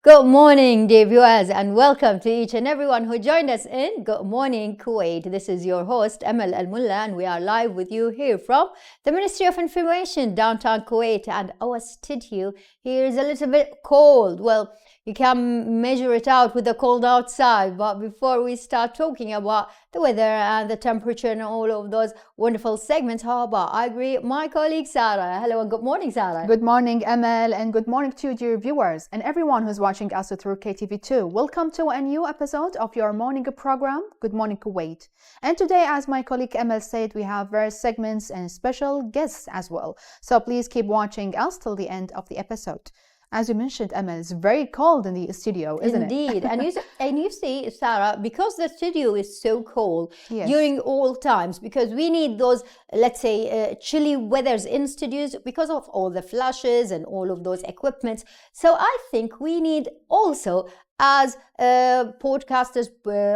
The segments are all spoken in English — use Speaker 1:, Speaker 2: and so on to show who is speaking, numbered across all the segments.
Speaker 1: Good morning, dear viewers, and welcome to each and everyone who joined us in Good Morning Kuwait. This is your host, Amal Al Mulla, and we are live with you here from the Ministry of Information, downtown Kuwait. And our studio here is a little bit cold. Well, you can measure it out with the cold outside. But before we start talking about the weather and the temperature and all of those wonderful segments, how about I greet my colleague Sarah. Hello and good morning, Sarah.
Speaker 2: Good morning, Amal, and good morning to you, dear viewers, and everyone who's watching us through KTV2. Welcome to a new episode of your morning program, Good Morning Kuwait. And today, as my colleague Amal said, we have various segments and special guests as well. So please keep watching us till the end of the episode. As you mentioned, Emma, it's very cold in the studio, isn't it?
Speaker 1: Indeed. And you see, Sarah, because the studio is so cold during all times, because we need those, let's say, chilly weathers in studios because of all the flashes and all of those equipments. So I think we need also, as podcasters,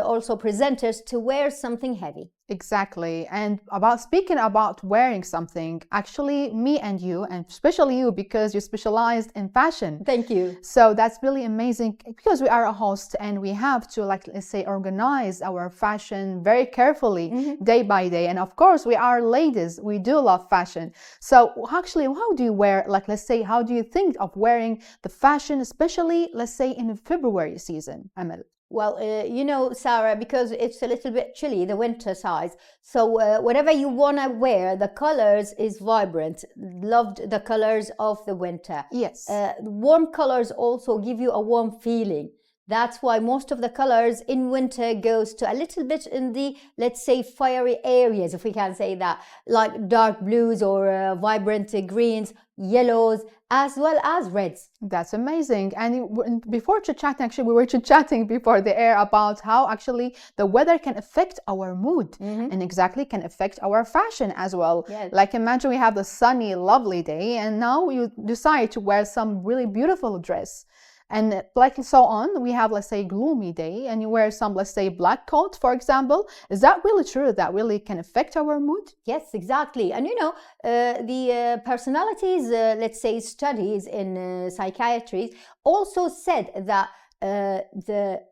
Speaker 1: also presenters, to wear something heavy.
Speaker 2: Exactly. And speaking about wearing something, actually me and you, and especially you because you specialized in fashion.
Speaker 1: Thank you.
Speaker 2: So that's really amazing because we are a host and we have to, like, let's say, organize our fashion very carefully day by day. And of course, we are ladies. We do love fashion. So actually, how do you wear, like, let's say, how do you think of wearing the fashion, especially, let's say, in the February season, Amal?
Speaker 1: Well, you know, Sarah, because it's a little bit chilly, the winter size. So whatever you want to wear, the colors is vibrant. Loved the colors of the winter.
Speaker 2: Yes.
Speaker 1: Warm colors also give you a warm feeling. That's why most of the colors in winter goes to a little bit in the, let's say, fiery areas, if we can say that, like dark blues or vibrant greens, yellows, as well as reds.
Speaker 2: That's amazing. And before chit-chatting, actually, we were chit-chatting before the air about how actually the weather can affect our mood and exactly can affect our fashion as well.
Speaker 1: Yes.
Speaker 2: Like imagine we have the sunny, lovely day and now you decide to wear some really beautiful dress. And like so on, we have, let's say, gloomy day and you wear some, let's say, black coat, for example. Is that really true? That really can affect our mood?
Speaker 1: Yes, exactly. And you know, the personalities, let's say, studies in psychiatry also said that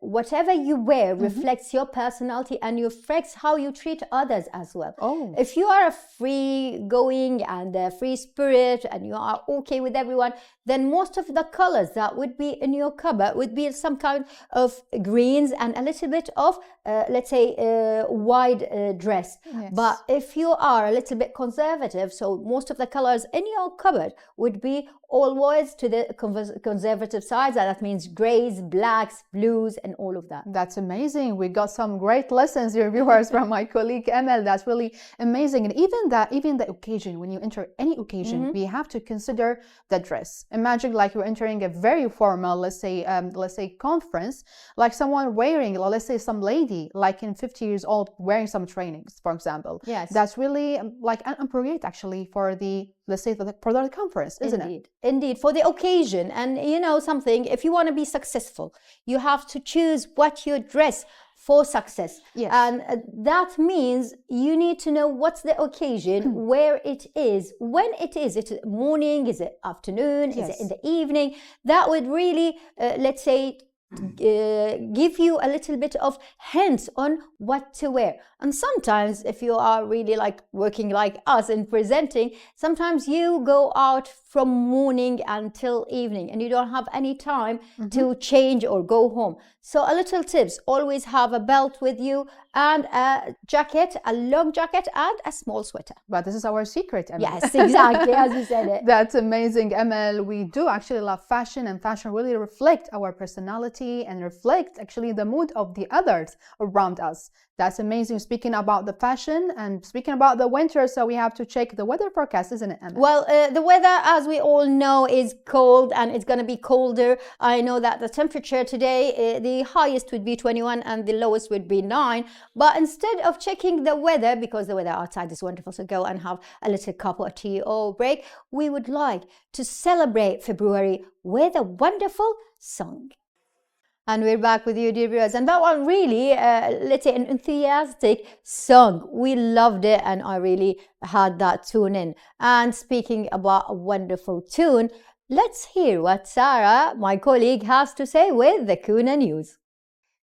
Speaker 1: whatever you wear reflects your personality and reflects how you treat others as well.
Speaker 2: Oh.
Speaker 1: If you are a free going and a free spirit and you are okay with everyone, then most of the colors that would be in your cupboard would be some kind of greens and a little bit of, let's say, wide dress.
Speaker 2: Yes.
Speaker 1: But if you are a little bit conservative, so most of the colors in your cupboard would be always to the conservative side. And that means grays, blacks, blues, and all of that.
Speaker 2: That's amazing. We got some great lessons, dear viewers, from my colleague Emel. That's really amazing. And even the occasion, when you enter any occasion, we have to consider the dress. Imagine like you're entering a very formal, let's say conference, like someone wearing, let's say some lady, like in 50 years old, wearing some trainings, for example.
Speaker 1: Yes.
Speaker 2: That's really like inappropriate actually for the, let's say, for the conference, isn't it?
Speaker 1: Indeed, for the occasion. And you know something, if you want to be successful, you have to choose what you dress for success.
Speaker 2: Yes.
Speaker 1: And that means you need to know what's the occasion, where it is, when it is. Is it morning? Is it afternoon?
Speaker 2: Yes.
Speaker 1: Is it in the evening? That would really, let's say, give you a little bit of hints on what to wear. And sometimes if you are really like working like us in presenting, sometimes you go out from morning until evening and you don't have any time to change or go home. So a little tips, always have a belt with you and a jacket, a long jacket and a small sweater.
Speaker 2: But this is our secret, Emel.
Speaker 1: Yes, exactly, as you said it.
Speaker 2: That's amazing, Emel. We do actually love fashion, and fashion really reflect our personality and reflect actually the mood of the others around us. That's amazing. Speaking about the fashion and speaking about the winter, so we have to check the weather forecast, isn't it, Emel?
Speaker 1: Well, the weather, as we all know, is cold and it's going to be colder. I know that the temperature today, the highest would be 21 and the lowest would be 9. But instead of checking the weather, because the weather outside is wonderful, so go and have a little cup of tea or break, we would like to celebrate February with a wonderful song. And we're back with you, dear viewers. And that one really, let's say, an enthusiastic song. We loved it and I really had that tune in. And speaking about a wonderful tune, Let's hear what Sarah, my colleague, has to say with the Kuna News.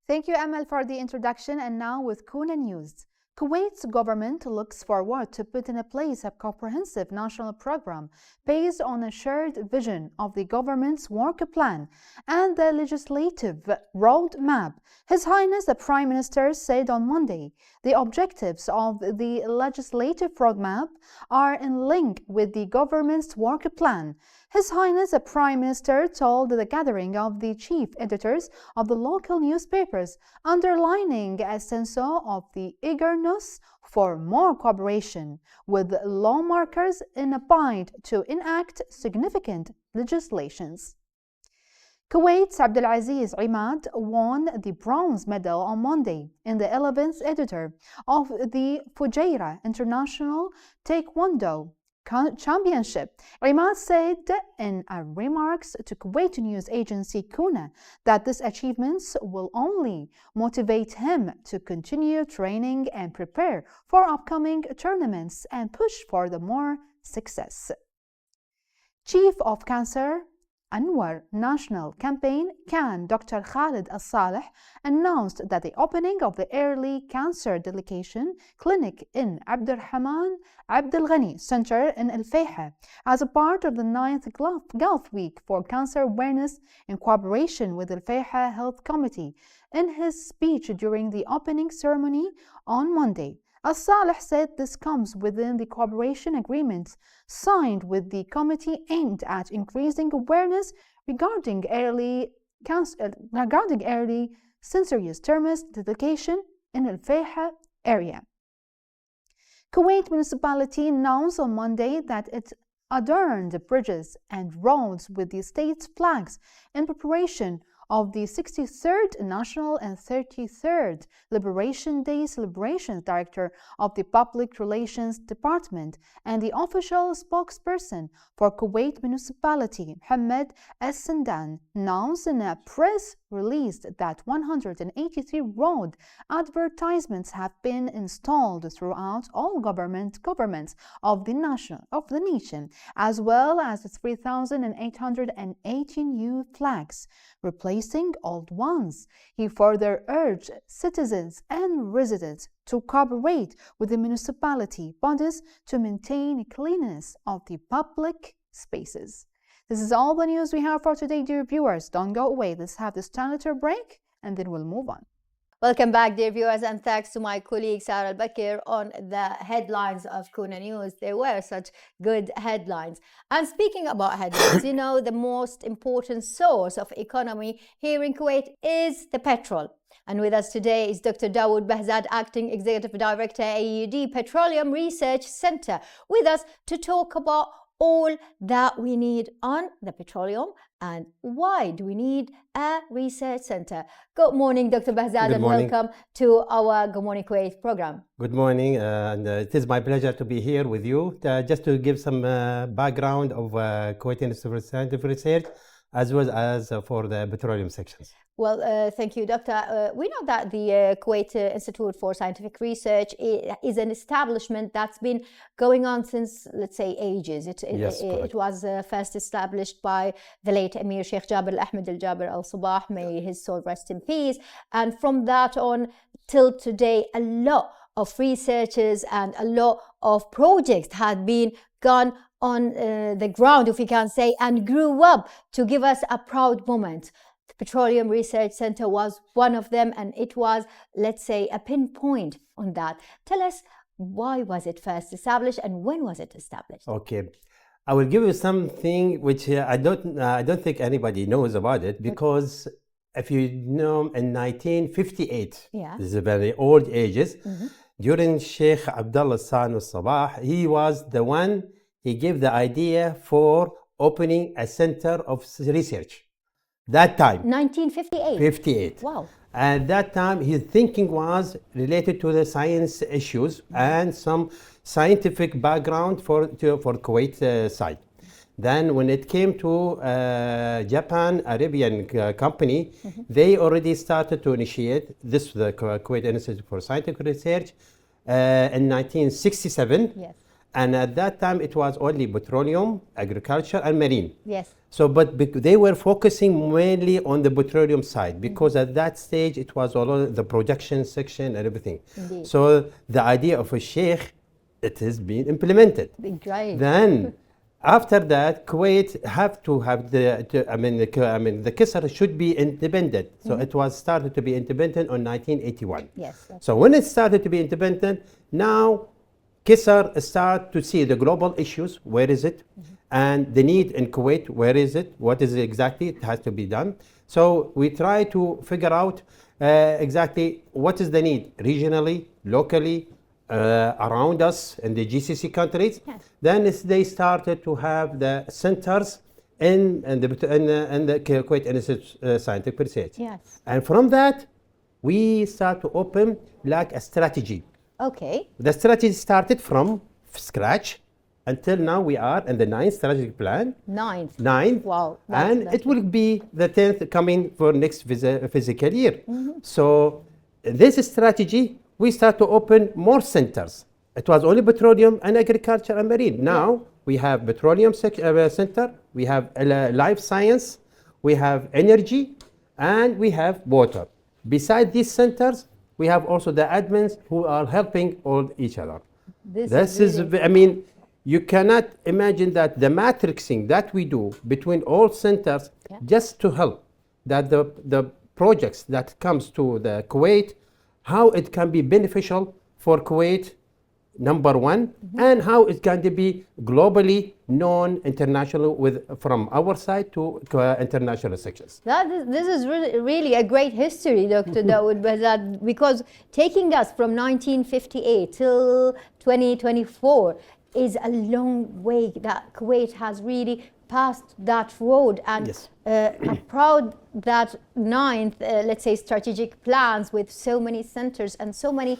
Speaker 2: Thank you, Amal, for the introduction. And now with Kuna News. Kuwait's government looks forward to put in place a comprehensive national program based on a shared vision of the government's work plan and the legislative roadmap. His Highness the Prime Minister said on Monday the objectives of the legislative roadmap are in link with the government's work plan. His Highness the Prime Minister told the gathering of the chief editors of the local newspapers, underlining a sense of the eagerness for more cooperation with lawmakers in a bid to enact significant legislations. Kuwait's Abdulaziz Imad won the bronze medal on Monday in the 11th editor of the Fujairah International Taekwondo Championship. Imad said in remarks to Kuwait news agency Kuna that these achievements will only motivate him to continue training and prepare for upcoming tournaments and push for the more success. Chief of Cancer Anwar National Campaign CAN Dr. Khalid Al-Saleh announced that the opening of the Early Cancer Detection Clinic in Abdurrahman Abdul Ghani Center in Al Fayha as a part of the 9th Gulf Week for Cancer Awareness in cooperation with Al Fayha Health Committee. In his speech during the opening ceremony on Monday, Al-Saleh said this comes within the cooperation agreements signed with the committee aimed at increasing awareness regarding early cancerous tumors detection in Al Fayha area. Kuwait municipality announced on Monday that it adorned bridges and roads with the state's flags in preparation of the 63rd National and 33rd Liberation Day celebrations. Director of the Public Relations Department and the official spokesperson for Kuwait Municipality, Mohammed Al-Sindan, announced in a press release that 183 road advertisements have been installed throughout all governments of the nation, as well as 3,880 new flags, replacing old ones. He further urged citizens and residents to cooperate with the municipality bodies to maintain cleanliness of the public spaces. This is all the news we have for today, dear viewers. Don't go away. Let's have this little break and then we'll move on.
Speaker 1: Welcome back, dear viewers, and thanks to my colleague Sarah Al-Bakr on the headlines of Kuna News. There were such good headlines. And speaking about headlines, you know, the most important source of economy here in Kuwait is the petrol. And with us today is Dr. Dawood Bahzad, Acting Executive Director, AED Petroleum Research Center, with us to talk about all that we need on the petroleum and why do we need a research center. Good morning, Dr. Bahzad, and welcome to our Good Morning Kuwait program.
Speaker 3: Good morning, and it is my pleasure to be here with you just to give some background of Kuwait Institute for Scientific Research as well as for the petroleum sections.
Speaker 1: Well, thank you, Doctor. We know that the Kuwait Institute for Scientific Research is an establishment that's been going on since, let's say, ages. It was first established by the late Emir Sheikh Jabir Ahmed Al-Jabir Al-Sabah, may his soul rest in peace. And from that on till today, a lot of researchers and a lot of projects had been gone on the ground, if we can say, and grew up to give us a proud moment. The Petroleum Research Center was one of them, and it was, let's say, a pinpoint on that. Tell us, why was it first established and when was it established?
Speaker 3: Okay, I will give you something which I don't think anybody knows about it, because if you know, in 1958, this is a very old ages, during Sheikh Abdullah San al-Sabah, he was the one, he gave the idea for opening a center of research. That time.
Speaker 1: 1958?
Speaker 3: 58.
Speaker 1: Wow.
Speaker 3: At that time, his thinking was related to the science issues and some scientific background for Kuwait side. Then when it came to Japan Arabian company, they already started to initiate this, the Kuwait Institute for Scientific Research, in 1967.
Speaker 1: Yes.
Speaker 3: And at that time, it was only petroleum, agriculture, and marine.
Speaker 1: Yes.
Speaker 3: So, but they were focusing mainly on the petroleum side because at that stage it was all the production section and everything.
Speaker 1: Indeed.
Speaker 3: So the idea of a sheikh, it is being implemented.
Speaker 1: Right.
Speaker 3: Then, after that, Kuwait have to have the Kisr should be independent. So it was started to be independent on 1981.
Speaker 1: Yes.
Speaker 3: So when it started to be independent, now Kisr start to see the global issues. Where is it? And the need in Kuwait, where is it? What is it exactly? It has to be done. So we try to figure out exactly what is the need regionally, locally, around us in the GCC countries.
Speaker 1: Yes.
Speaker 3: Then they started to have the centers in the Kuwait Institute Scientific Research.
Speaker 1: Yes.
Speaker 3: And from that, we start to open like a strategy.
Speaker 1: Okay.
Speaker 3: The strategy started from scratch until now we are in the 9th strategic plan.
Speaker 1: Ninth.
Speaker 3: Wow.
Speaker 1: That's
Speaker 3: And it will be the 10th coming for next physical year. So this strategy, we start to open more centers. It was only petroleum and agriculture and marine. Now we have petroleum center, we have life science, we have energy, and we have water. Beside these centers, we have also the admins who are helping all each other. This is
Speaker 1: really
Speaker 3: I mean, you cannot imagine that the matrixing that we do between all centers just to help that the projects that comes to the Kuwait, how it can be beneficial for Kuwait, number one, and how it can be globally known internationally from our side to international sections.
Speaker 1: This is really a great history, Dr. Dawood, because taking us from 1958 till 2024 is a long way that Kuwait has really passed that road, and
Speaker 3: Yes.
Speaker 1: I'm proud that 9th, let's say, strategic plans with so many centers and so many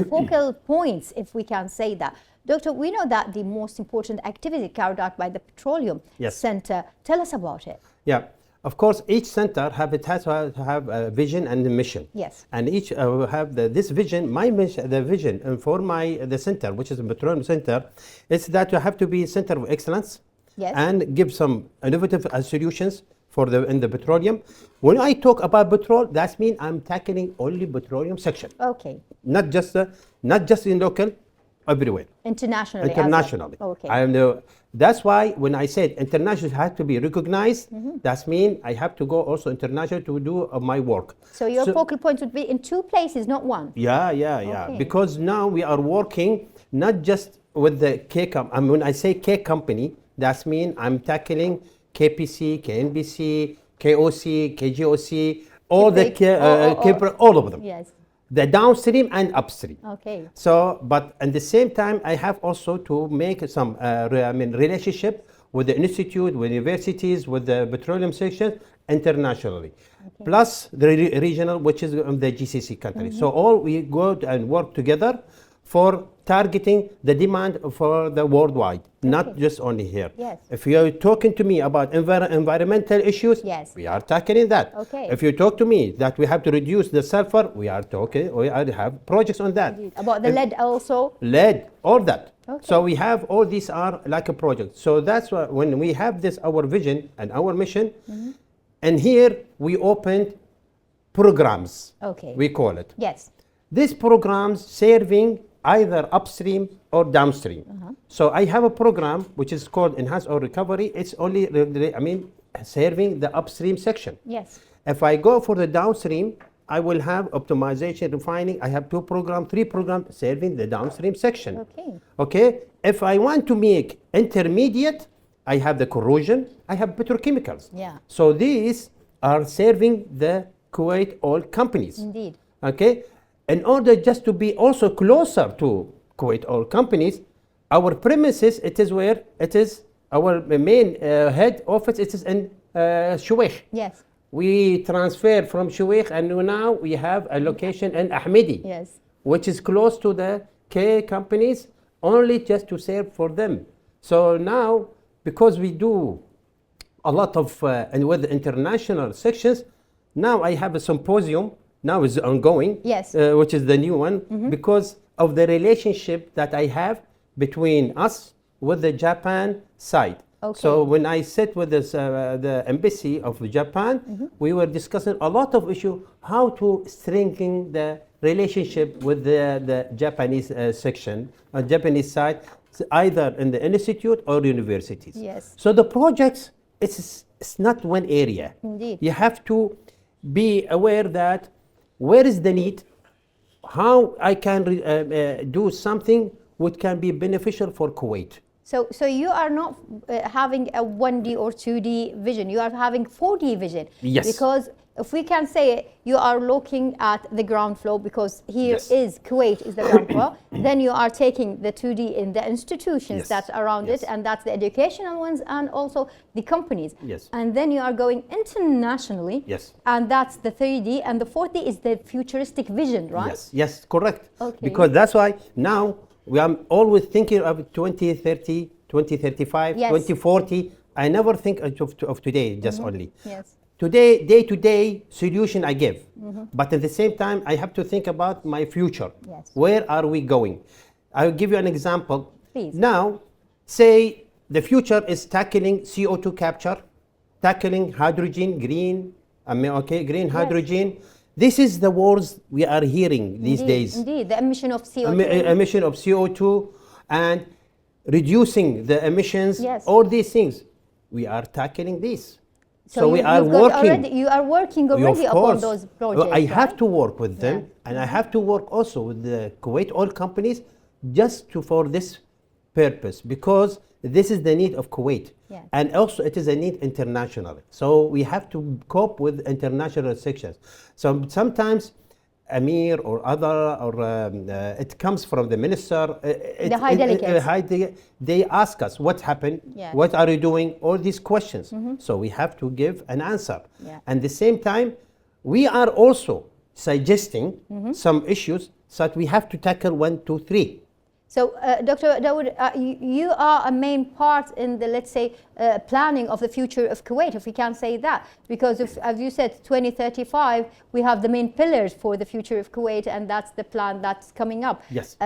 Speaker 1: focal points, if we can say that. Doctor, we know that the most important activity carried out by the Petroleum
Speaker 3: Yes.
Speaker 1: Center. Tell us about it.
Speaker 3: Yeah, of course, each center has to have a vision and a mission.
Speaker 1: Yes.
Speaker 3: And each have this vision. My mission, the vision, and for the center, which is the Petroleum Center, is that you have to be a center of excellence.
Speaker 1: Yes.
Speaker 3: And give some innovative solutions for in the petroleum. When I talk about petrol, that means I'm tackling only petroleum section,
Speaker 1: Okay.
Speaker 3: not just in local, everywhere.
Speaker 1: Internationally. as well.
Speaker 3: Internationally.
Speaker 1: Okay.
Speaker 3: That's why when I said international has to be recognized, that means I have to go also international to do my work.
Speaker 1: So your focal point would be in 2 places, not 1.
Speaker 3: Yeah.
Speaker 1: Okay.
Speaker 3: Because now we are working not just with the K company. When I say K company, that means I'm tackling KPC, KNBC, KOC, KGOC, all all of them.
Speaker 1: Yes.
Speaker 3: The downstream and upstream.
Speaker 1: Okay.
Speaker 3: So, but at the same time, I have also to make some relationship with the institute, with universities, with the petroleum section internationally.
Speaker 1: Okay.
Speaker 3: Plus the regional, which is the GCC countries. So all we go and work together for targeting the demand for the worldwide, not just only here.
Speaker 1: Yes.
Speaker 3: If you're talking to me about environmental issues,
Speaker 1: Yes.
Speaker 3: we are tackling that.
Speaker 1: Okay.
Speaker 3: If you talk to me that we have to reduce the sulfur, we are have projects on that.
Speaker 1: About the lead also.
Speaker 3: Lead, all that.
Speaker 1: Okay.
Speaker 3: So we have all these are like a project. So that's why when we have this, our vision and our mission, and here we opened programs.
Speaker 1: Okay.
Speaker 3: We call it.
Speaker 1: Yes.
Speaker 3: These programs serving either upstream or downstream. So I have a program which is called Enhance Oil Recovery. It's only, serving the upstream section.
Speaker 1: Yes.
Speaker 3: If I go for the downstream, I will have optimization, refining. I have 3 programs serving the downstream section.
Speaker 1: Okay.
Speaker 3: Okay. If I want to make intermediate, I have the corrosion, I have petrochemicals.
Speaker 1: Yeah.
Speaker 3: So these are serving the Kuwait oil companies.
Speaker 1: Indeed.
Speaker 3: Okay. In order just to be also closer to Kuwait oil companies, our premises, it is where it is our main head office, it is in Shuwaykh.
Speaker 1: Yes.
Speaker 3: We transfer from Shuwaykh and now we have a location in Ahmedi,
Speaker 1: Yes.
Speaker 3: which is close to the K companies, only just to serve for them. So now, because we do a lot of, and with international sections, now I have a symposium, now is ongoing,
Speaker 1: Yes.
Speaker 3: which is the new one, because of the relationship that I have between us with the Japan side.
Speaker 1: Okay.
Speaker 3: So when I sit with this, the embassy of Japan, we were discussing a lot of issues, how to strengthen the relationship with the Japanese section, Japanese side, either in the institute or universities.
Speaker 1: Yes.
Speaker 3: So the projects, it's not one area.
Speaker 1: Indeed.
Speaker 3: You have to be aware that where is the need, how I can do something which can be beneficial for Kuwait.
Speaker 1: So you are not having a 1D or 2D vision. You are having 4D vision.
Speaker 3: Yes.
Speaker 1: Because if we can say it, you are looking at the ground floor, because here is Kuwait is the ground floor. Then you are taking the 2D in the institutions that's around it, and that's the educational ones, and also the companies.
Speaker 3: Yes.
Speaker 1: And then you are going internationally.
Speaker 3: Yes.
Speaker 1: And that's the 3D, and the 4D is the futuristic vision, right?
Speaker 3: Yes, yes, correct.
Speaker 1: Okay.
Speaker 3: Because that's why now we are always thinking of 2030, 2035, 2040. I never think of today just only.
Speaker 1: Yes.
Speaker 3: Today, day-to-day solution I give. But at the same time, I have to think about my future.
Speaker 1: Yes.
Speaker 3: Where are we going? I'll give you an example.
Speaker 1: Please.
Speaker 3: Now, say the future is tackling CO2 capture, tackling hydrogen, green hydrogen. This is the words we are hearing these days.
Speaker 1: Indeed, the emission of CO2.
Speaker 3: Emission of CO2 and reducing the emissions, all these things. We are tackling this. So we are working.
Speaker 1: You are working already upon those projects.
Speaker 3: I have to work with them, and I have to work also with the Kuwait oil companies just for this purpose, because this is the need of Kuwait.
Speaker 1: Yes.
Speaker 3: And also it is a need internationally. So we have to cope with international sections. So sometimes Amir or other, or it comes from the minister.
Speaker 1: The high delegates.
Speaker 3: They ask us what happened, what are you doing, all these questions. So we have to give an answer. And at the same time, we are also suggesting some issues that we have to tackle 1, 2, 3.
Speaker 1: So, Dr. Dawood, you are a main part in the, let's say, planning of the future of Kuwait, if we can say that. Because, if, as you said, 2035, we have the main pillars for the future of Kuwait, and that's the plan that's coming up.
Speaker 3: Yes.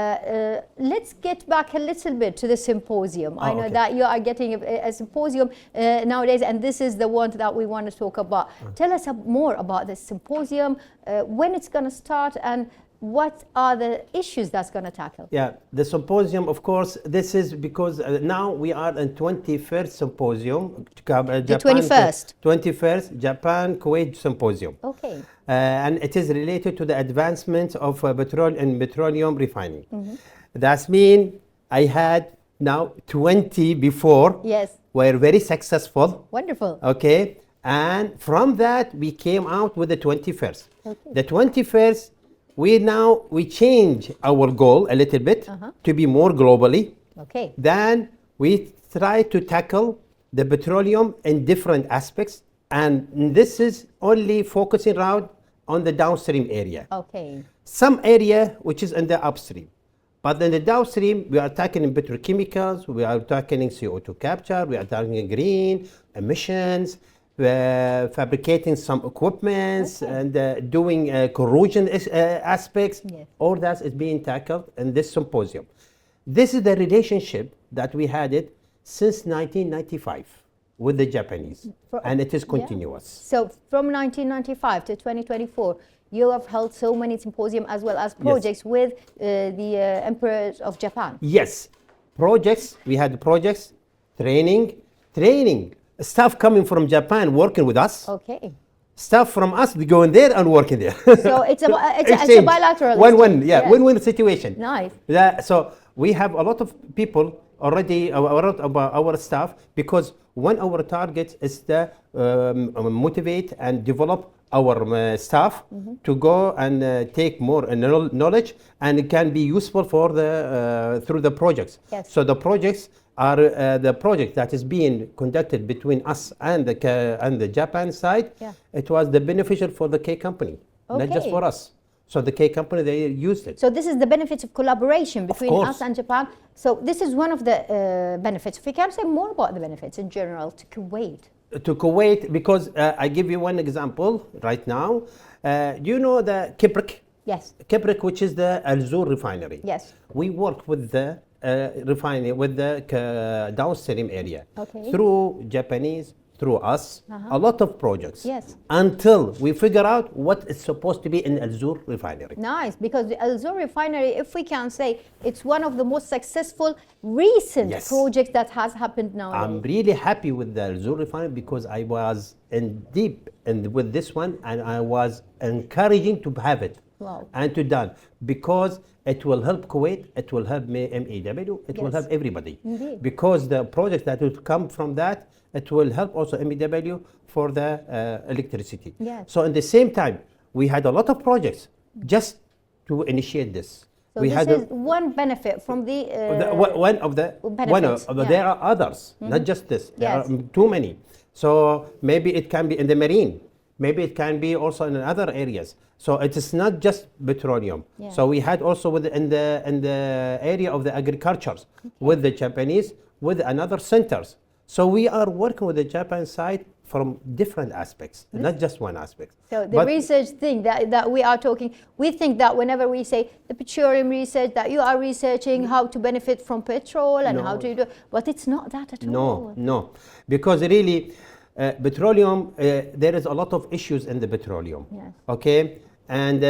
Speaker 1: Let's get back a little bit to the symposium. I know that you are getting a symposium nowadays, and this is the one that we want to talk about. Tell us more about this symposium, when it's going to start, and what are the issues that's going to tackle?
Speaker 3: Yeah, the symposium, of course, this is because now we are in 21st symposium. Japan,
Speaker 1: the 21st?
Speaker 3: 21st Japan Kuwait Symposium.
Speaker 1: Okay.
Speaker 3: And it is related to the advancement of petroleum refining. That's mean I had now 20 before.
Speaker 1: Yes.
Speaker 3: Were very successful.
Speaker 1: Wonderful.
Speaker 3: Okay. And from that, we came out with the 21st. Okay. The 21st, we change our goal a little bit to be more globally.
Speaker 1: Okay.
Speaker 3: Then we try to tackle the petroleum in different aspects, and this is only focusing around on the downstream area.
Speaker 1: Okay.
Speaker 3: Some area which is in the upstream, but in the downstream we are tackling petrochemicals, we are tackling CO2 capture, we are tackling green emissions, fabricating some equipments, and doing corrosion aspects.
Speaker 1: Yes.
Speaker 3: All that is being tackled in this symposium. This is the relationship that we had it since 1995 with the Japanese, and it is continuous.
Speaker 1: So from 1995 to 2024, you have held so many symposiums as well as projects with the emperors of Japan.
Speaker 3: Yes, projects. We had projects, training. Staff coming from Japan working with us.
Speaker 1: Okay.
Speaker 3: Staff from us going there and working there.
Speaker 1: So it's a bilateral.
Speaker 3: Win-win situation.
Speaker 1: Nice.
Speaker 3: So we have a lot of people already, a lot of our staff, because one our target is to motivate and develop our staff to go and take more knowledge, and it can be useful for the through the projects.
Speaker 1: Yes.
Speaker 3: So the projects are the project that is being conducted between us and the Japan side.
Speaker 1: Yeah.
Speaker 3: It was the beneficial for the K company, not just for us. So the K company, they used it.
Speaker 1: So this is the benefits of collaboration between us and Japan. So this is one of the benefits. If you can say more about the benefits in general to Kuwait.
Speaker 3: To Kuwait, because I give you one example right now. You know the Kibrik?
Speaker 1: Yes.
Speaker 3: Kibrik, which is the Al Zour refinery.
Speaker 1: Yes.
Speaker 3: We work with the refinery with the downstream area.
Speaker 1: Okay.
Speaker 3: Through Japanese, through us, a lot of projects.
Speaker 1: Yes.
Speaker 3: Until we figure out what is supposed to be in Al Zour refinery.
Speaker 1: Nice, because the Al Zour refinery, if we can say, it's one of the most successful recent
Speaker 3: Yes.
Speaker 1: projects that has happened now.
Speaker 3: I'm really happy with the Al Zour refinery because I was in deep and with this one, and I was encouraging to have it.
Speaker 1: Wow.
Speaker 3: And to done, because it will help Kuwait, it will help MEW, it will
Speaker 1: Yes.
Speaker 3: help everybody.
Speaker 1: Indeed.
Speaker 3: Because the projects that will come from that, it will help also MEW for the electricity.
Speaker 1: Yes.
Speaker 3: So at the same time, we had a lot of projects just to initiate this.
Speaker 1: So
Speaker 3: we
Speaker 1: this
Speaker 3: had
Speaker 1: is one benefit from the,
Speaker 3: one of the
Speaker 1: benefits, yeah.
Speaker 3: there are others, not just this. There
Speaker 1: Yes.
Speaker 3: are too many. So maybe it can be in the marine. Maybe it can be also in other areas. So it is not just petroleum.
Speaker 1: Yeah.
Speaker 3: So we had also in the area of the agricultures with the Japanese, with another centers. So we are working with the Japan side from different aspects, not just one aspect.
Speaker 1: So the
Speaker 3: But
Speaker 1: research thing that we are talking, we think that whenever we say the petroleum research, that you are researching how to benefit from petrol and how to do, but it's not that at all.
Speaker 3: No, because really, petroleum, there is a lot of issues in the petroleum.
Speaker 1: Yes.
Speaker 3: Okay, and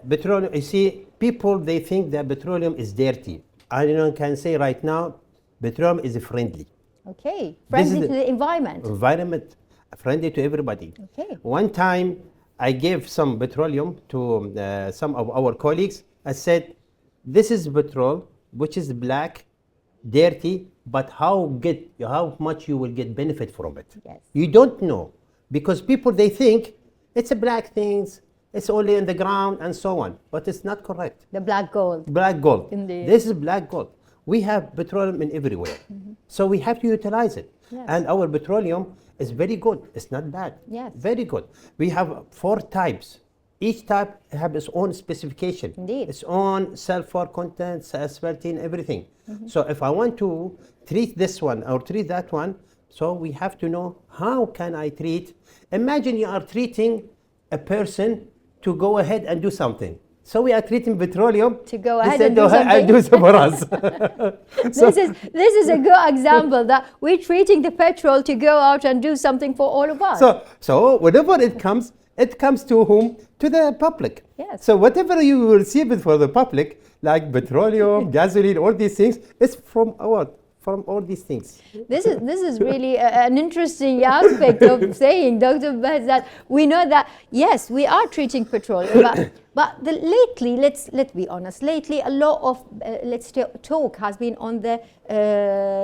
Speaker 3: petroleum. You see, people they think that petroleum is dirty. I can say right now, petroleum is friendly.
Speaker 1: Okay,
Speaker 3: This is
Speaker 1: friendly to
Speaker 3: the-
Speaker 1: the environment.
Speaker 3: Environment friendly to everybody.
Speaker 1: Okay.
Speaker 3: One time, I gave some petroleum to some of our colleagues. I said, "This is petrol, which is black, dirty, but how much you will get benefit from it?
Speaker 1: Yes.
Speaker 3: You don't know, because people they think it's a black things, it's only in the ground and so on, but it's not correct.
Speaker 1: The black gold.
Speaker 3: Black gold.
Speaker 1: Indeed.
Speaker 3: This is black gold. We have petroleum in everywhere, so we have to utilize it.
Speaker 1: Yes.
Speaker 3: And our petroleum is very good. It's not bad.
Speaker 1: Yes.
Speaker 3: Very good. We have 4 types. Each type have its own specification.
Speaker 1: Indeed.
Speaker 3: Its own sulfur content, asphaltene, everything. So if I want to treat this one or treat that one, so we have to know how can I treat. Imagine you are treating a person to go ahead and do something. So we are treating petroleum
Speaker 1: To go ahead and
Speaker 3: go
Speaker 1: do
Speaker 3: ahead and
Speaker 1: something.
Speaker 3: do some for us.
Speaker 1: This is a good example that we're treating the petrol to go out and do something for all of us.
Speaker 3: So whenever it comes to whom? To the public.
Speaker 1: Yes.
Speaker 3: So whatever you receive it for the public, like petroleum, gasoline, all these things, it's from all these things.
Speaker 1: This is really an interesting aspect of saying, Dr. Baz, that we know that yes, we are treating petroleum, but lately, let's be honest. Lately, a lot of talk has been on the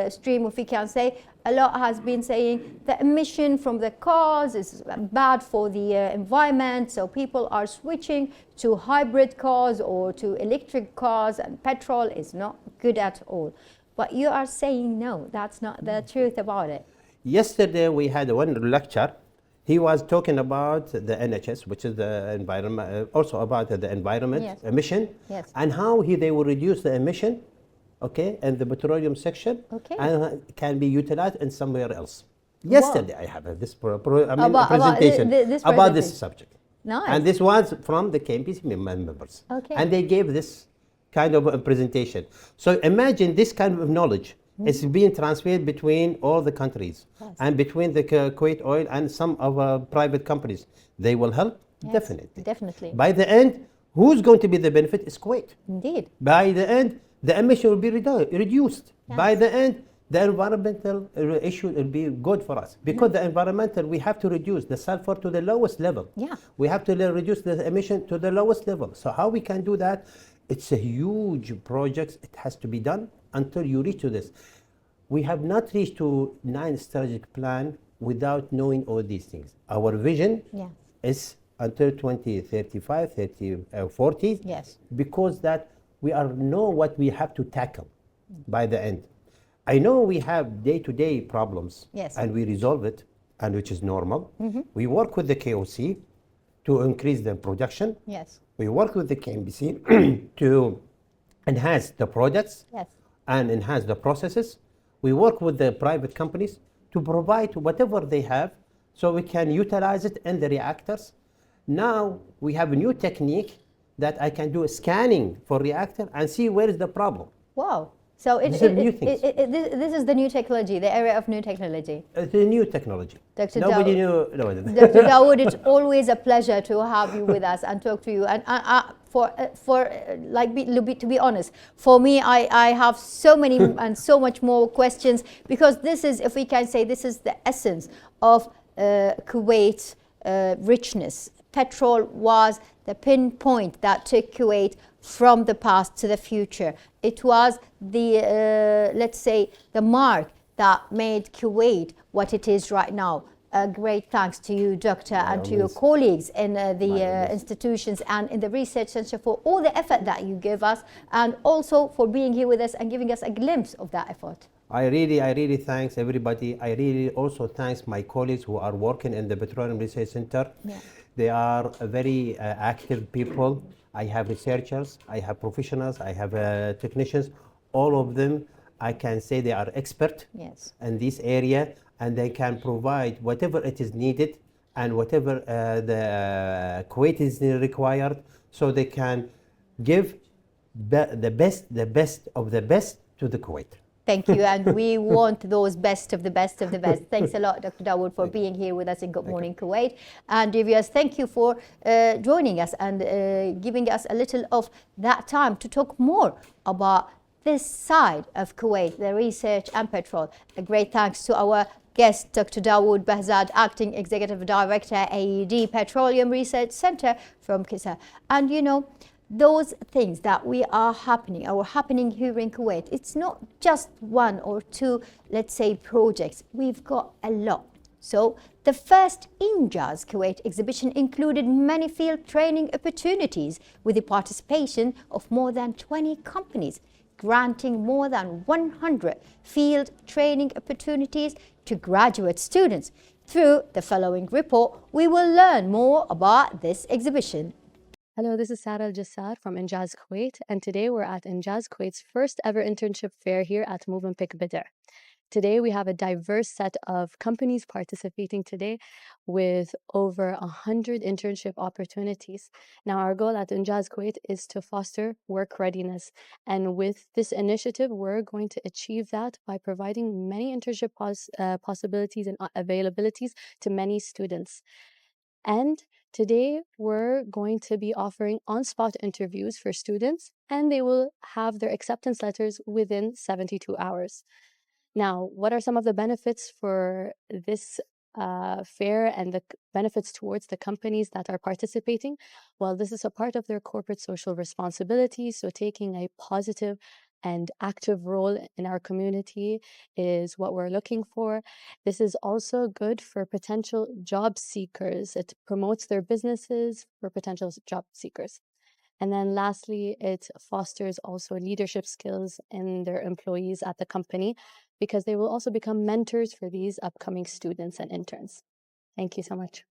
Speaker 1: stream, if we can say. A lot has been saying the emission from the cars is bad for the environment, so people are switching to hybrid cars or to electric cars, and petrol is not good at all. But you are saying no, that's not the truth about it.
Speaker 3: Yesterday we had one lecture. He was talking about the NHS, which is the environment, also about the environment
Speaker 1: Yes.
Speaker 3: emission,
Speaker 1: Yes.
Speaker 3: and how they will reduce the emission, okay, in the petroleum section,
Speaker 1: Okay.
Speaker 3: and can be utilized in somewhere else.
Speaker 1: Wow.
Speaker 3: Yesterday I have this
Speaker 1: About
Speaker 3: presentation
Speaker 1: this
Speaker 3: about this
Speaker 1: presentation.
Speaker 3: subject.
Speaker 1: Nice.
Speaker 3: And this was from the KMPC members.
Speaker 1: Okay.
Speaker 3: And they gave this kind of a presentation. So imagine this kind of knowledge is being transferred between all the countries,
Speaker 1: Yes.
Speaker 3: and between the Kuwait Oil and some of our private companies. They will help,
Speaker 1: Yes,
Speaker 3: definitely.
Speaker 1: definitely.
Speaker 3: By the end, who's going to be the benefit is Kuwait.
Speaker 1: Indeed.
Speaker 3: By the end, the emission will be reduced.
Speaker 1: Yes.
Speaker 3: By the end, the environmental issue will be good for us, because the environmental, we have to reduce the sulfur to the lowest level.
Speaker 1: Yeah.
Speaker 3: We have to reduce the emission to the lowest level. So how we can do that? It's a huge project. It has to be done until you reach to this. We have not reached to 9 strategic plan without knowing all these things. Our vision
Speaker 1: Yeah.
Speaker 3: is until 2035, 40,
Speaker 1: Yes.
Speaker 3: because that we know what we have to tackle by the end. I know we have day-to-day problems,
Speaker 1: Yes.
Speaker 3: and we resolve it, and which is normal. We work with the KOC to increase the production.
Speaker 1: Yes.
Speaker 3: We work with the KMBC to enhance the products
Speaker 1: Yes.
Speaker 3: and enhance the processes. We work with the private companies to provide whatever they have so we can utilize it in the reactors. Now we have a new technique that I can do a scanning for reactor and see where is the problem.
Speaker 1: Wow. So
Speaker 3: These are new things.
Speaker 1: this is the new technology, the area of new technology.
Speaker 3: It's a new technology.
Speaker 1: Dr.
Speaker 3: Nobody knew. No,
Speaker 1: Dr. Dawood, it's always a pleasure to have you with us and talk to you. And to be honest, for me, I have so many and so much more questions, because this is, if we can say, this is the essence of Kuwait's richness. Petrol was the pinpoint that took Kuwait from the past to the future. It was the, let's say, the mark that made Kuwait what it is right now. Great thanks to you, Doctor, and to your colleagues in the institutions and in the research center for all the effort that you give us, and also for being here with us and giving us a glimpse of that effort.
Speaker 3: I really thanks everybody. I really also thanks my colleagues who are working in the Petroleum Research Center.
Speaker 1: Yeah.
Speaker 3: They are very active people. I have researchers, I have professionals, I have technicians. All of them, I can say they are expert in this area, and they can provide whatever it is needed and whatever the Kuwait is required, so they can give the best of the best to the Kuwait.
Speaker 1: Thank you, and we want those best of the best of the best. Thanks a lot, Dr. Dawood, for being here with us in Good Morning Kuwait. And viewers, thank you for joining us and giving us a little of that time to talk more about this side of Kuwait, the research and petrol. A great thanks to our guest, Dr. Dawood Bahzad, Acting Executive Director, AED Petroleum Research Center from Kisa. And you know, those things that are happening here in Kuwait, it's not just one or two, let's say, projects. We've got a lot. So the first Injaz Kuwait exhibition included many field training opportunities with the participation of more than 20 companies, granting more than 100 field training opportunities to graduate students. Through the following report, we will learn more about this exhibition.
Speaker 4: Hello, this is Sara from Injaz Kuwait, and today we're at Injaz Kuwait's first ever internship fair here at Movenpick Badr. Today we have a diverse set of companies participating today with over 100 internship opportunities. Now our goal at Injaz Kuwait is to foster work readiness, and with this initiative we're going to achieve that by providing many internship possibilities and availabilities to many students. And today, we're going to be offering on-spot interviews for students, and they will have their acceptance letters within 72 hours. Now, what are some of the benefits for this fair and the benefits towards the companies that are participating? Well, this is a part of their corporate social responsibility, so taking a positive and active role in our community is what we're looking for. This is also good for potential job seekers. It promotes their businesses for potential job seekers. And then lastly, it fosters also leadership skills in their employees at the company, because they will also become mentors for these upcoming students and interns. Thank you so much.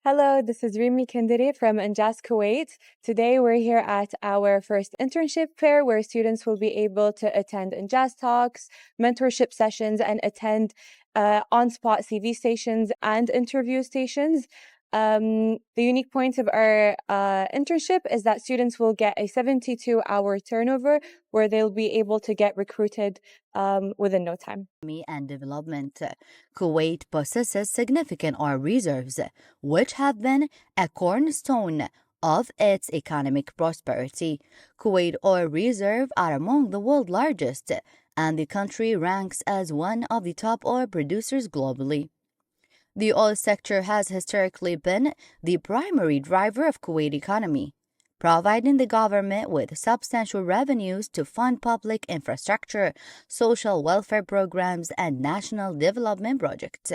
Speaker 5: Hello, this is Rimi Kendiri from Injaz Kuwait. Today we're here at our first internship fair where students will be able to attend Injaz talks, mentorship sessions, and attend on-spot CV stations and interview stations. The unique point of our internship is that students will get a 72-hour turnover where they'll be able to get recruited within no time.
Speaker 6: And development. Kuwait possesses significant oil reserves, which have been a cornerstone of its economic prosperity. Kuwait oil reserves are among the world's largest, and the country ranks as one of the top oil producers globally. The oil sector has historically been the primary driver of Kuwait economy, providing the government with substantial revenues to fund public infrastructure, social welfare programs, and national development projects.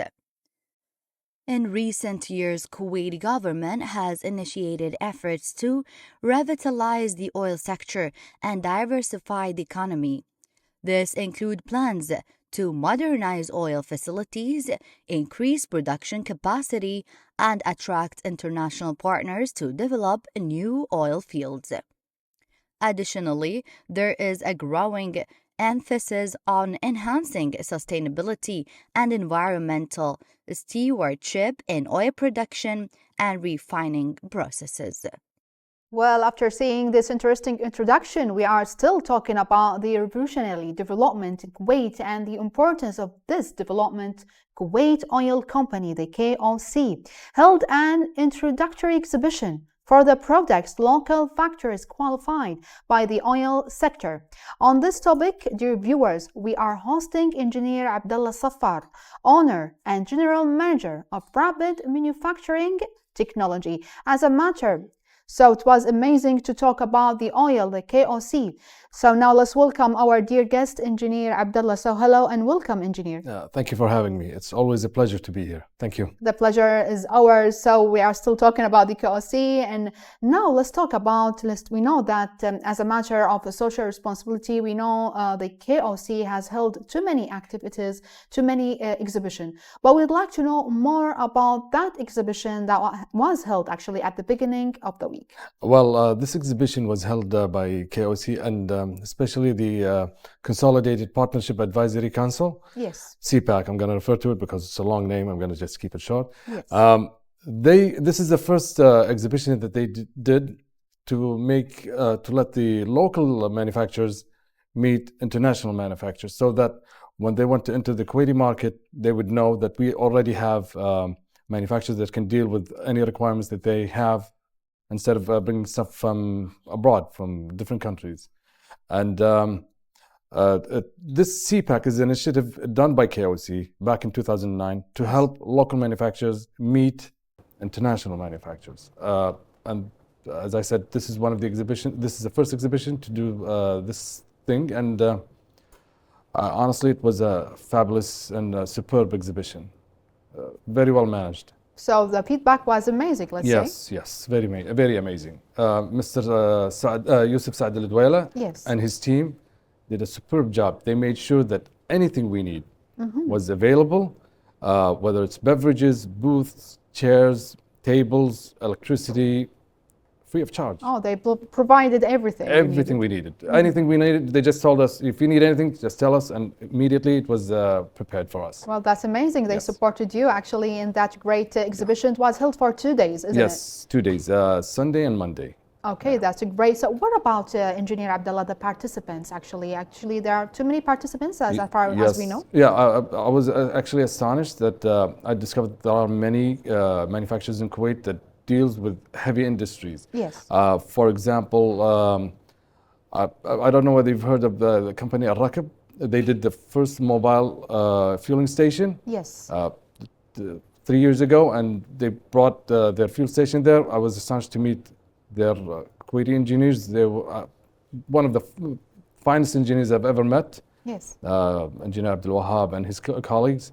Speaker 6: In recent years, Kuwaiti government has initiated efforts to revitalize the oil sector and diversify the economy. This includes plans to modernize oil facilities, increase production capacity, and attract international partners to develop new oil fields. Additionally, there is a growing emphasis on enhancing sustainability and environmental stewardship in oil production and refining processes.
Speaker 2: Well, after seeing this interesting introduction, we are still talking about the revolutionary development in Kuwait and the importance of this development. Kuwait Oil Company, the KOC, held an introductory exhibition for the products local factories qualified by the oil sector. On this topic, dear viewers, we are hosting Engineer Abdullah Safar, owner and general manager of Rapid Manufacturing Technology. So it was amazing to talk about the oil, the KOC. So now let's welcome our dear guest, Engineer Abdullah. So hello and welcome, Engineer.
Speaker 7: Thank you for having me. It's always a pleasure to be here. Thank you.
Speaker 2: The pleasure is ours. So we are still talking about the KOC, and now let's talk about, we know that as a matter of social responsibility, we know the KOC has held too many activities, too many exhibitions. But we'd like to know more about that exhibition that was held actually at the beginning of the week.
Speaker 7: Well, this exhibition was held by KOC and especially the Consolidated Partnership Advisory Council.
Speaker 2: Yes.
Speaker 7: CPAC, I'm going to refer to it because it's a long name. I'm going to just keep it short.
Speaker 2: Yes.
Speaker 7: This is the first exhibition that they did to make, to let the local manufacturers meet international manufacturers, so that when they want to enter the Kuwaiti market, they would know that we already have manufacturers that can deal with any requirements that they have, instead of bringing stuff from abroad, from different countries. And this CPAC is an initiative done by KOC back in 2009 to help local manufacturers meet international manufacturers. And as I said, this is one of the exhibitions. This is the first exhibition to do this thing. And honestly, it was a fabulous and superb exhibition. Very well managed.
Speaker 2: So the feedback was amazing, let's say.
Speaker 7: Yes, very amazing. Mr. Yusuf Saad Al-Dwayla and his team did a superb job. They made sure that anything we need was available, whether it's beverages, booths, chairs, tables, electricity, free of charge.
Speaker 2: Oh, they provided everything.
Speaker 7: Everything we needed. Anything we needed, they just told us, if you need anything, just tell us, and immediately it was prepared for us.
Speaker 2: Well, that's amazing. They supported you actually in that great exhibition. It was held for 2 days, isn't it?
Speaker 7: Yes, 2 days, Sunday and Monday.
Speaker 2: Okay, that's great. So what about, Engineer Abdullah, the participants actually? Actually, there are too many participants as far as we know.
Speaker 7: Yeah, I was actually astonished that I discovered that there are many manufacturers in Kuwait that deals with heavy industries.
Speaker 2: Yes.
Speaker 7: For example, I don't know whether you've heard of the company Al-Rakab. They did the first mobile fueling station.
Speaker 2: Yes.
Speaker 7: 3 years ago, and they brought their fuel station there. I was astonished to meet their Kuwaiti engineers. They were one of the finest engineers I've ever met.
Speaker 2: Yes.
Speaker 7: Engineer Abdul Wahab and his colleagues.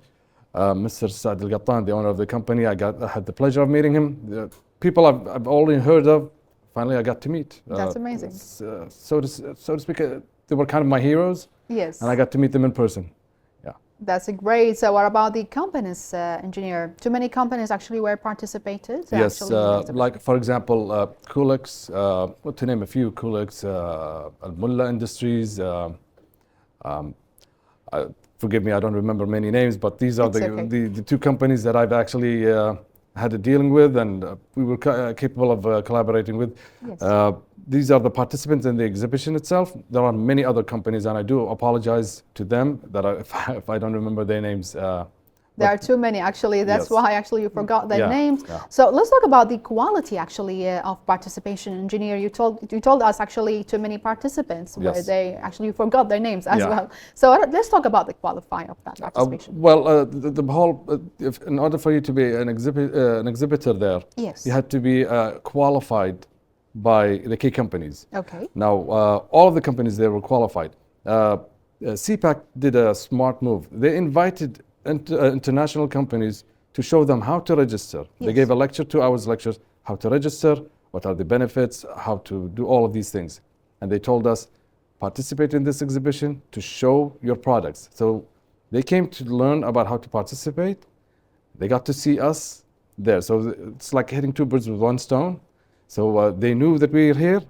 Speaker 7: Mr. Saad Al-Qattan, the owner of the company, I had the pleasure of meeting him. People I've already heard of, finally I got to meet.
Speaker 2: That's amazing.
Speaker 7: So to speak, they were kind of my heroes.
Speaker 2: Yes.
Speaker 7: And I got to meet them in person. Yeah.
Speaker 2: That's great. So what about the companies, Engineer? Too many companies actually were participated?
Speaker 7: Yes, like for example, Kulex, to name a few, Kulex, Al-Mulla Industries, forgive me, I don't remember many names, but these are the two companies that I've actually had a dealing with, and we were capable of collaborating with.
Speaker 2: Yes.
Speaker 7: These are the participants in the exhibition itself. There are many other companies, and I do apologize to them that if I don't remember their names.
Speaker 2: There are too many actually. That's why actually you forgot their names.
Speaker 7: Yeah.
Speaker 2: So let's talk about the quality actually of participation. Engineer, you told us actually too many participants where they actually forgot their names as well. So let's talk about the qualifying of that participation.
Speaker 7: The whole, in order for you to be an exhibitor there, you had to be qualified by the key companies.
Speaker 2: Okay.
Speaker 7: Now, all of the companies there were qualified. CPAC did a smart move. They invited international companies to show them how to register. They gave a lecture, 2 hours lectures, how to register, what are the benefits, how to do all of these things. And they told us, participate in this exhibition to show your products. So they came to learn about how to participate. They got to see us there. So it's like hitting 2 birds with 1 stone. So they knew that we were here,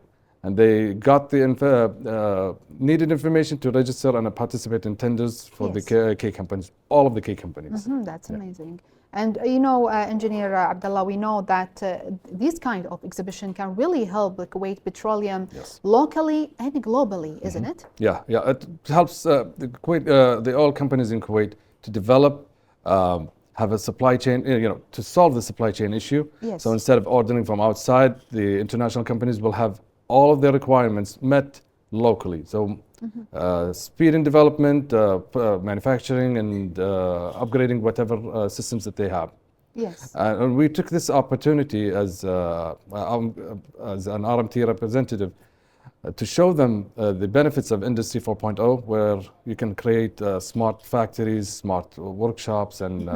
Speaker 7: and they got the needed information to register and participate in tenders for the key companies, all of the key companies.
Speaker 2: That's amazing. And Engineer Abdullah, we know that these kind of exhibition can really help the Kuwait Petroleum locally and globally, isn't it?
Speaker 7: Yeah, it helps the oil companies in Kuwait to develop, have a supply chain, to solve the supply chain issue.
Speaker 2: Yes.
Speaker 7: So instead of ordering from outside, the international companies will have all of their requirements met locally. So speed in development, manufacturing, and upgrading whatever systems that they have.
Speaker 2: Yes.
Speaker 7: And we took this opportunity as an RMT representative to show them the benefits of Industry 4.0, where you can create smart factories, smart workshops, and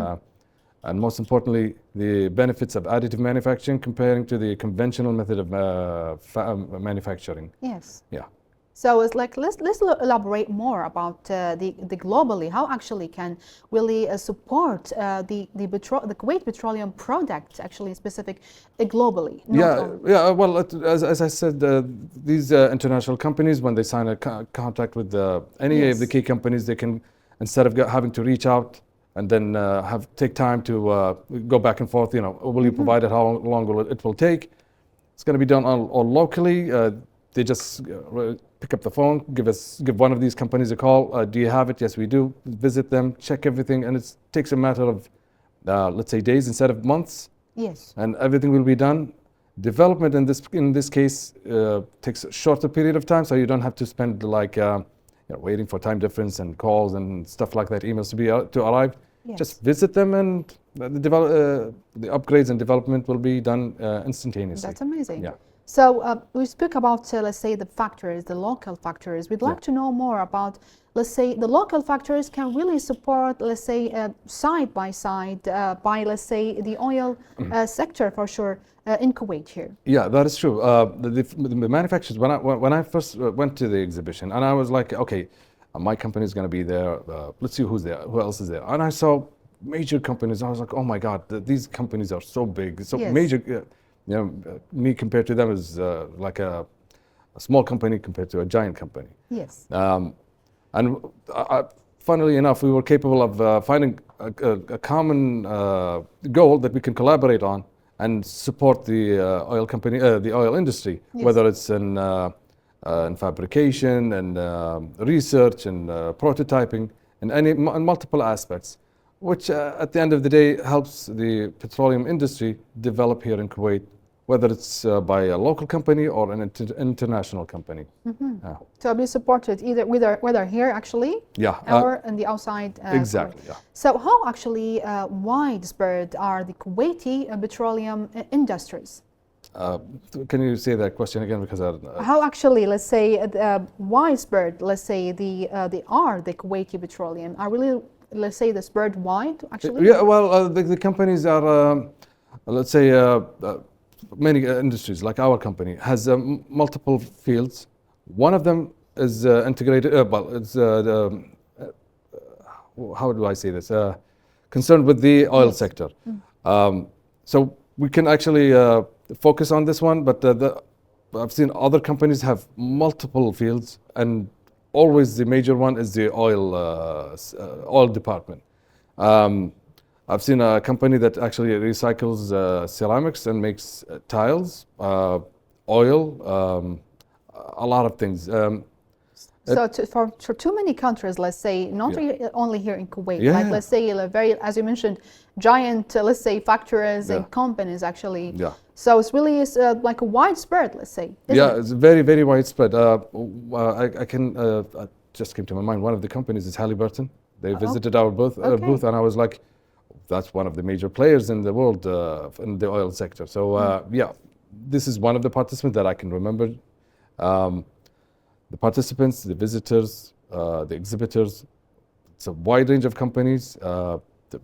Speaker 7: most importantly, the benefits of additive manufacturing comparing to the conventional method of manufacturing.
Speaker 2: Yes.
Speaker 7: Yeah.
Speaker 2: So it's like let's elaborate more about the globally how actually can really support the Kuwait petroleum product actually specific globally.
Speaker 7: Well, as I said, these international companies, when they sign a contract with any of the key companies, they can, instead of having to reach out and then take time to go back and forth, will you provide it, how long will it will take? It's going to be done all locally. They just pick up the phone, give one of these companies a call. Do you have it? Yes, we do. Visit them, check everything, and it takes a matter of, let's say, days instead of months.
Speaker 2: Yes.
Speaker 7: And everything will be done. Development in this case takes a shorter period of time, so you don't have to spend waiting for time difference and calls and stuff like that, emails to arrive. Yes. Just visit them, and the upgrades and development will be done instantaneously.
Speaker 2: That's amazing.
Speaker 7: Yeah.
Speaker 2: So we speak about, let's say, the factors, the local factors. We'd like to know more about, let's say, the local factors can really support, let's say, side by side by, let's say, the oil sector for sure in Kuwait here. Yeah,
Speaker 7: that is true. The manufacturers, when I first went to the exhibition, and I was like, okay, my company is going to be there. Let's see who's there, who else is there. And I saw major companies. I was like, oh my God, these companies are so big, so major. Me compared to them is like a small company compared to a giant company.
Speaker 2: Yes.
Speaker 7: And funnily enough, we were capable of finding a common goal that we can collaborate on and support the oil company, the oil industry, whether it's in fabrication and research and prototyping and in multiple aspects, which at the end of the day helps the petroleum industry develop here in Kuwait, whether it's by a local company or an international company.
Speaker 2: To be supported either whether here actually or in the outside.
Speaker 7: Exactly. Yeah.
Speaker 2: So how actually widespread are the Kuwaiti petroleum industries?
Speaker 7: Can you say that question again? Because
Speaker 2: how actually, let's say, widespread, let's say the Kuwaiti petroleum are really, let's say, the spread wide actually?
Speaker 7: Yeah, well, the companies are, let's say, many industries like our company has multiple fields. One of them is integrated, it's, how do I say this? Concerned with the oil sector. So we can actually focus on this one, but I've seen other companies have multiple fields, and always the major one is the oil department. I've seen a company that actually recycles ceramics and makes tiles, oil, a lot of things.
Speaker 2: So for too many countries, let's say, not only here in Kuwait, like let's say very, as you mentioned, giant, let's say, factories and companies actually. Yeah. So it's really like a widespread, let's say.
Speaker 7: It's very, very widespread. I just came to my mind, one of the companies is Halliburton. They visited our booth, and I was like, that's one of the major players in the world in the oil sector. So this is one of the participants that I can remember. The participants, the visitors, the exhibitors, it's a wide range of companies, the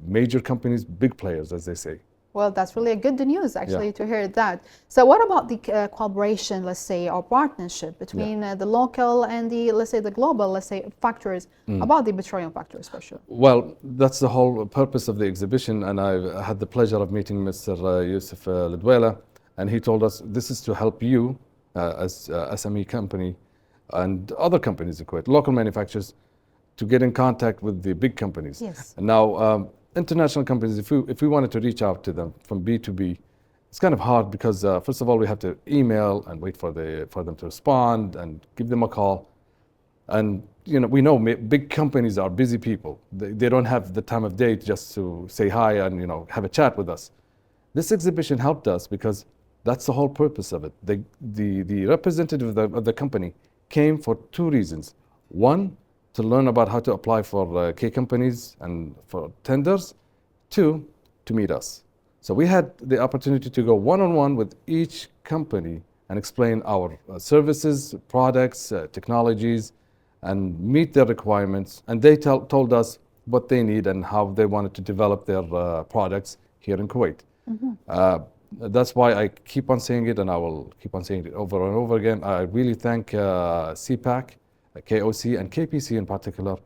Speaker 7: major companies, big players, as they say.
Speaker 2: Well, that's really a good news, actually, to hear that. So what about the collaboration, let's say, or partnership between the local and the, let's say, the global, let's say, factors, about the petroleum factors, for sure?
Speaker 7: Well, that's the whole purpose of the exhibition, and I had the pleasure of meeting Mr. Yusuf Ladwela, and he told us this is to help you as SME company and other companies in Kuwait, local manufacturers, to get in contact with the big companies.
Speaker 2: Yes.
Speaker 7: And now, international companies, if we wanted to reach out to them from B2B, it's kind of hard because first of all we have to email and wait for them to respond and give them a call. And we know big companies are busy people. They don't have the time of day just to say hi and have a chat with us. This exhibition helped us because that's the whole purpose of it. The representative of the company came for two reasons. One, to learn about how to apply for K companies and for tenders. Two, to meet us. So we had the opportunity to go one-on-one with each company and explain our services, products, technologies, and meet their requirements. And they told us what they need and how they wanted to develop their products here in Kuwait. That's why I keep on saying it, and I will keep on saying it over and over again. I really thank CPAC, KOC, and KPC in particular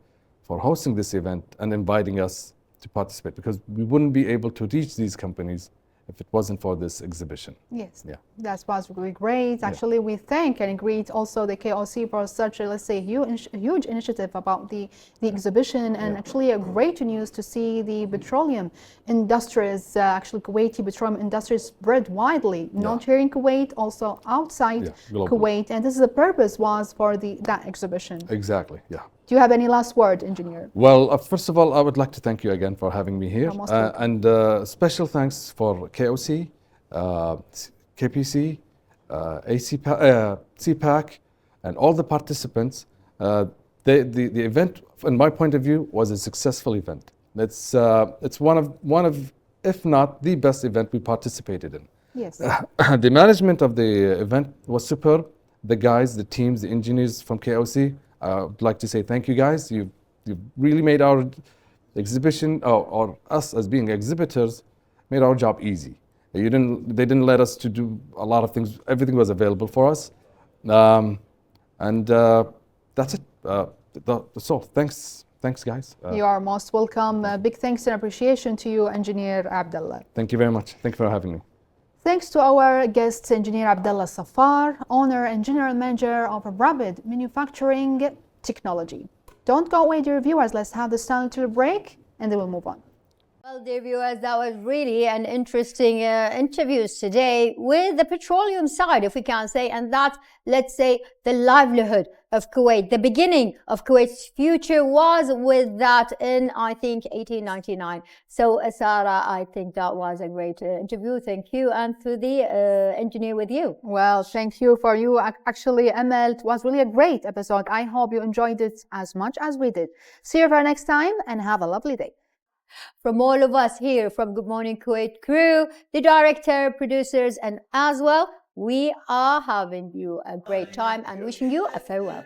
Speaker 7: for hosting this event and inviting us to participate, because we wouldn't be able to reach these companies if it wasn't for this exhibition.
Speaker 2: Yes,
Speaker 7: yeah,
Speaker 2: that was really great. Actually, we thank and greet also the KOC for such a, let's say, huge initiative about the exhibition, and actually a great news to see the petroleum industries, actually Kuwaiti petroleum industries spread widely, not here in Kuwait, also outside Kuwait, and this is the purpose was for that exhibition.
Speaker 7: Exactly, yeah.
Speaker 2: Do you have any last word, engineer?
Speaker 7: Well, first of all, I would like to thank you again for having me here. And special thanks for KOC, KPC, CPAC, and all the participants. The event, in my point of view, was a successful event. It's one of, if not the best event we participated in.
Speaker 2: Yes.
Speaker 7: The management of the event was superb. The guys, the teams, the engineers from KOC, I would like to say thank you guys. You've really made our exhibition, or us as being exhibitors, made our job easy. They didn't let us to do a lot of things. Everything was available for us. And that's it. So thanks guys.
Speaker 2: You are most welcome. Big thanks and appreciation to you, Engineer Abdullah.
Speaker 7: Thank you very much. Thank you for having me.
Speaker 2: Thanks to our guest, Engineer Abdullah Safar, owner and general manager of Rapid Manufacturing Technology. Don't go away, dear viewers. Let's have this little break, and then we'll move on.
Speaker 1: Well, dear viewers, that was really an interesting interviews today with the petroleum side, if we can say, and that's, let's say, the livelihood of Kuwait. The beginning of Kuwait's future was with that in, I think, 1899. So, Sarah, I think that was a great interview. Thank you. And to the engineer with you.
Speaker 2: Well, thank you for you. Actually, Emel, it was really a great episode. I hope you enjoyed it as much as we did. See you for next time, and have a lovely day.
Speaker 1: From all of us here from Good Morning Kuwait crew, the director, producers, and as well, we are having you a great time and wishing you a farewell.